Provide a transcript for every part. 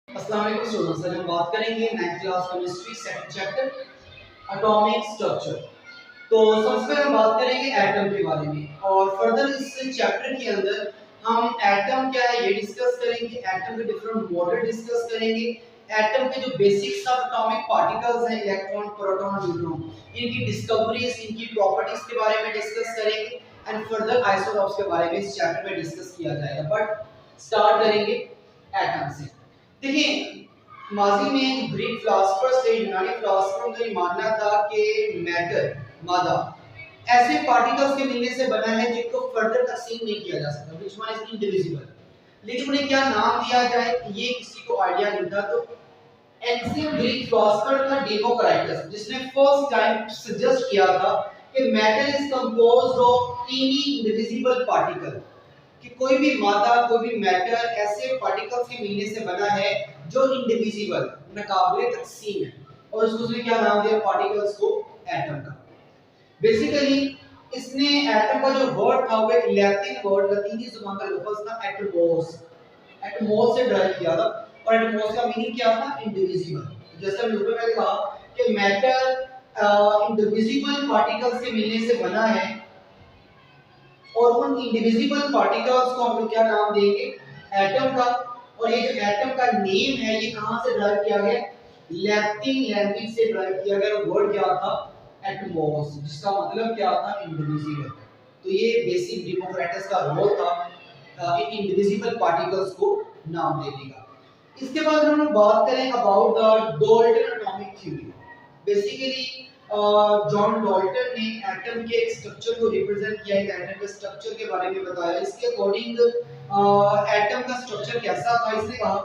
अस्सलाम वालेकुम स्टूडेंट्स, आज हम बात करेंगे 9th class chemistry second chapter atomic structure. तो सबसे पहले हम बात करेंगे एटम के बारे में और फर्दर इस चैप्टर के अंदर हम एटम क्या है ये डिस्कस करेंगे, एटम के डिफरेंट मॉडल डिस्कस करेंगे, एटम के जो बेसिक सब एटॉमिक पार्टिकल्स हैं इलेक्ट्रॉन, प्रोटॉन, न्यूट्रॉन, इनकी डिस्कवरीज, इनकी प्रॉपर्टीज के बारे में डिस्कस करेंगे एंड फर्दर आइसोटॉप्स के बारे में इस चैप्टर में डिस्कस किया जाएगा। बट स्टार्ट करेंगे एटम से। देखिए माजी में ग्रीक फिलोसोफर्स थे, यूनानी फिलोसोफरों का ये मानना था कि मैटर मादा ऐसे पार्टिकल्स के मिलने से बना है जिनको फर्दर तकसीम नहीं किया जा सकता, व्हिच वन इज इंडिविजिबल। लेकिन उन्हें क्या नाम दिया जाए ये किसी को आइडिया नहीं था। तो एंशिएंट ग्रीक फिलोसोफर था डेमोक्राइटस, जिसने फर्स्ट टाइम सजेस्ट किया था कि matter is composed of tiny indivisible particle, कि कोई भी मादा, कोई भी मैटर ऐसे पार्टिकल्स के मिलने से बना है जो इंडिविजिबल, नाकाबिले तकसीम है, और उसने क्या नाम दिया पार्टिकल्स को? एटम का। बेसिकली इसने एटम का जो वर्ड था वो एक लैटिन वर्ड, लतीनी जुबान का लफ्ज था एटमोस, एटमोस से डराइव किया था और एटमोस का मीनिंग क्या था? इंडिविजिबल। जैसे हमने ऊपर पहले कहा कि मैटर इंडिविजिबल पार्टिकल्स के मिलने से बना है और उन इंडिविजिबल पार्टिकल्स को हम लोग क्या नाम देंगे? एटम का। और ये जो एटम का नेम है ये कहां से डराइव किया गया? लैटिन लैंग्वेज से डराइव किया गया। वर्ड क्या था? एटमोस, जिसका मतलब क्या था? इंडिविजिबल। तो ये बेसिक डेमोक्रेटस का रोल था इन इंडिविजिबल पार्टिकल्स को नाम देने का। इसके बाद हम लोग बात करें about the Dalton atomic theory. Basically John Dalton ने एटम के एक स्ट्रक्चर को रिप्रेजेंट किया, एक एटम के स्ट्रक्चर के बारे में बताया। इसके अकॉर्डिंग एटम का स्ट्रक्चर कैसा था? इसने कहा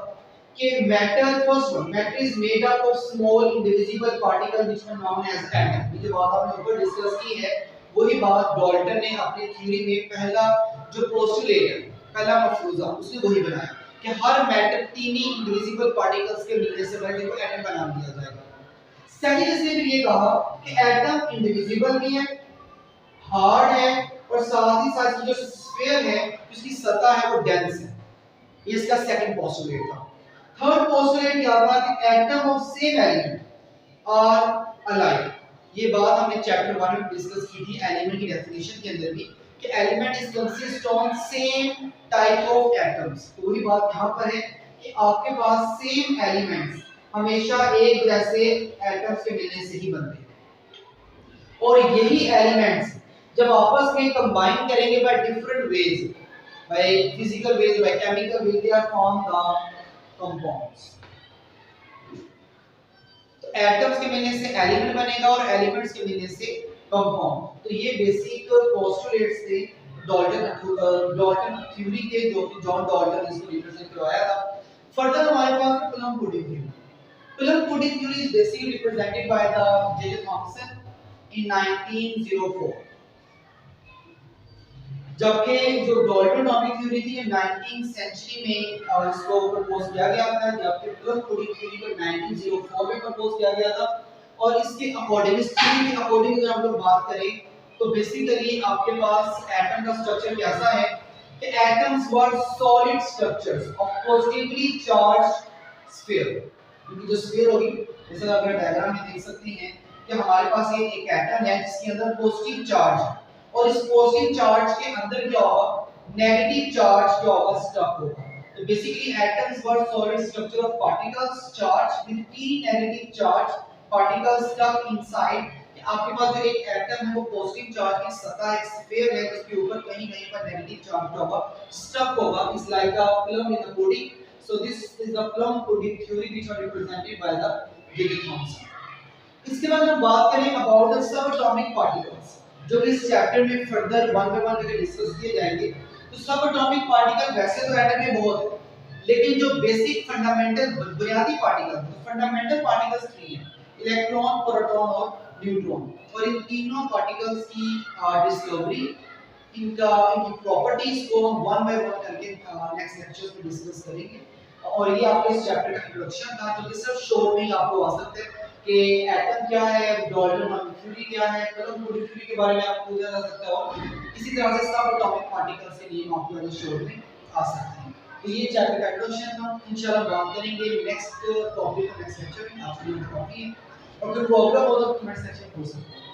कि matter, first one, matter is made up of small indivisible particle which are known as atom. ये बात आपने ऊपर डिस्कस की है, वही बात डाल्टन ने अपनी थ्योरी में पहला जो पोस्टुलेट है, पहला मफरूजा, उसने वही बनाया कि हर मैटर टीनी इंडिविजिबल पार्टिकल्स के मिलने से बने, जिनको एटम का नाम दिया जाएगा। सेकंड इसने भी ये कहा कि एटम इंडिविजिबल भी है, हार्ड है, और साथ ही साथ जो स्फीयर है, उसकी सतह है वो डेंस है। ये इसका सेकंड पोस्टुलेट था। थर्ड पोस्टुलेट क्या था? कि atom of same element are alike. ये बात हमने चैप्टर 1 में डिस्कस की थी एलिमेंट की डेफिनेशन के अंदर भी, कि element is consist on same type of atoms. तो वही बात यहां पर है कि आपके पास सेम एलिमेंट्स हमेशा एक जैसे एटम्स के मिलने से ही बनते हैं, और यही एलिमेंट्स जब आपस में कंबाइन करेंगे by different ways, by physical ways, by chemical ways, they are form the compounds. तो एटम्स के मिलने से एलिमेंट बनेगा और एलिमेंट्स के मिलने से कंपाउंड। तो ये बेसिक पोस्टुलेट्स थे डाल्टन थ्योरी के, जो कि जॉन डाल्टन इसको रिप्रेजेंट करवाया था। फर्दर हमारे पास plum pudding theory. Plum pudding theory is basically represented by the J.J. Thomson in 1904. जबकि जो डाल्टन एटॉमिक थ्योरी थी 19th सेंचुरी में इसको प्रपोज किया गया था, जबकि प्लम पुडिंग थ्योरी को 1904 में प्रपोज किया गया था। और इसके अकॉर्डिंग, इस थ्योरी के अकॉर्डिंग अगर हम लोग बात करें तो बेसिकली आपके पास एटम का स्ट्रक्चर कैसा है कि atoms were solid structures of positively charged sphere. क्योंकि जो स्फीयर होगी, जैसे आप डायग्राम में देख सकते हैं कि हमारे पास ये एक एटम है जिसके अंदर पॉजिटिव चार्ज है, और इस पॉजिटिव चार्ज के अंदर क्या होगा? नेगेटिव चार्ज क्या होगा? स्टक होगा। तो basically atoms were solid structure of particles charge with p negative charge particles stuck inside. आपके पास जो एक एटम है वो पॉजिटिव चार्ज की सतह एक स्फीयर है जिसके ऊपर कहीं-कहीं पर नेगेटिव चार्ज होगा, स्टक होगा। It's like a plum in the pudding. So this is the plum pudding theory which are represented by the J.J. Thomson. इसके बाद हम बात करें about the subatomic particles, जो इस चैप्टर में फर्दर वन बाय वन करके डिस्कस किए जाएंगे। तो सबएटॉमिक पार्टिकल वैसे तो एटम में बहुत है, लेकिन जो बेसिक फंडामेंटल बुनियादी पार्टिकल, फंडामेंटल पार्टिकल्स थ्री हैं, इलेक्ट्रॉन, प्रोटॉन और न्यूट्रॉन। और इन तीनों पार्टिकल्स की डिस्कवरी, इनकी प्रॉपर्टीज को हम वन बाय वन करके नेक्स्ट लेक्चर्स में डिस्कस करेंगे। और ये आपके इस चैप्टर का इंट्रोडक्शन था, जो कि सिर्फ शॉर्ट में ही आपको आ सकते हैं कि एटम क्या है, डाल्टन एटॉमिक थ्योरी क्या है, प्लम पुडिंग थ्योरी के बारे में आपको पूछा जा सकता है, और इसी तरह से सब एटॉमिक पार्टिकल्स के नेम आपको शॉर्ट में आ सकते हैं। तो ये चैप्टर का इंट्रोडक्शन था। इंशाल्लाह बात करेंगे नेक्स्ट टॉपिक नेक्स्ट लेक्चर में। आपके लिए काफी है और कोई प्रॉब्लम हो तो कमेंट सेक्शन में पूछ सकते हैं।